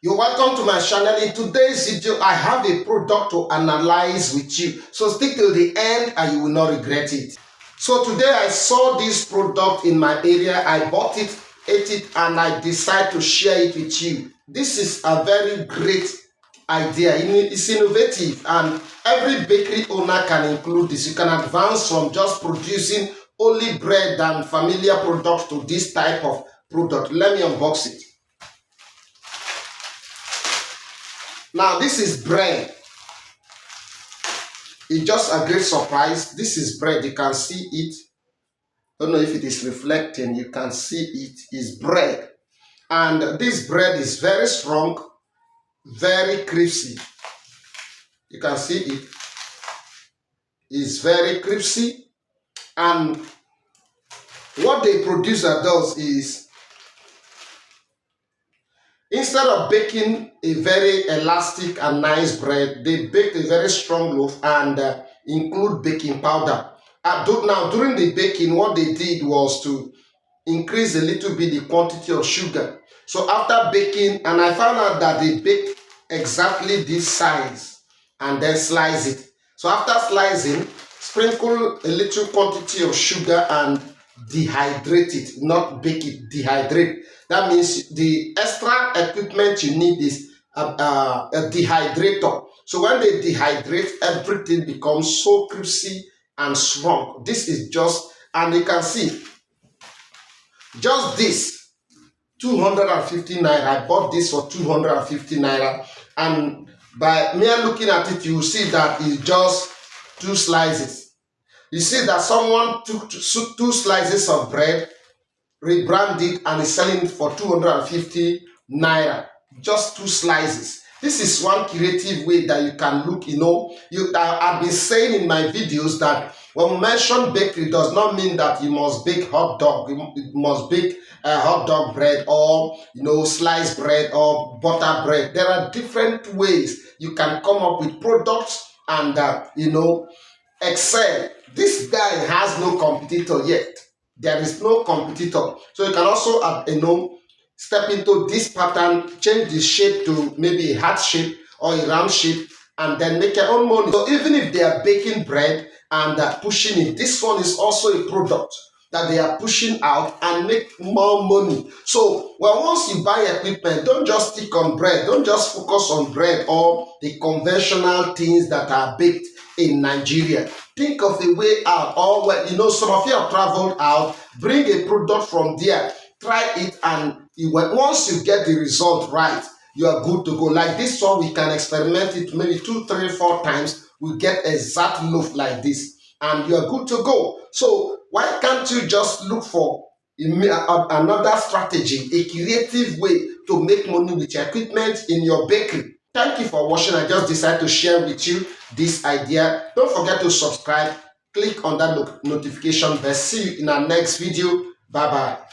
You're welcome to my channel. In today's video, I have a product to analyze with you. So stick till the end and you will not regret it. So today I saw this product in my area. I bought it, ate it, and I decided to share it with you. This is a very great idea. It's innovative and every bakery owner can include this. You can advance from just producing only bread and familiar products to this type of product. Let me unbox it. Now this is bread. It's just a great surprise. This is bread. You can see it. Don't know if it is reflecting. You can see it is bread. And this bread is very strong, very crispy. You can see it. It's very crispy. And what the producer does is, instead of baking a very elastic and nice bread, they bake a very strong loaf and include baking powder. Now, during the baking, what they did was to increase a little bit the quantity of sugar. So after baking, and I found out that they bake exactly this size and then slice it. So after slicing, sprinkle a little quantity of sugar and dehydrate it, not bake it, dehydrate. That means the extra equipment you need is a dehydrator. So when they dehydrate, everything becomes so crispy and strong. This is just, and you can see, just this, 250 naira. I bought this for 250 naira. And by mere looking at it, you will see that it's just 2 slices. You see that someone took 2 slices of bread, rebranded, and is selling it for 250 naira. Just 2 slices. This is one creative way that you can look. I've been saying in my videos that when we mention bakery, does not mean that you must bake hot dog. You must bake hot dog bread, or sliced bread or butter bread. There are different ways you can come up with products and excel. This guy has no competitor yet. There is no competitor. So you can also step into this pattern, change the shape to maybe a heart shape or a round shape, and then make your own money. So even if they are baking bread and pushing it, this one is also a product that they are pushing out and make more money. So once you buy equipment, don't just stick on bread. Don't just focus on bread or the conventional things that are baked in Nigeria. Think of a way out. Or some of you have traveled out, bring a product from there, try it, and once you get the result right, you are good to go. Like this one, we can experiment it maybe 2, 3, 4 times. We get exact loaf like this, and you are good to go. So why can't you just look for another strategy, a creative way to make money with your equipment in your bakery? Thank you for watching. I just decided to share with you this idea. Don't forget to subscribe. Click on that notification bell. See you in our next video. Bye bye.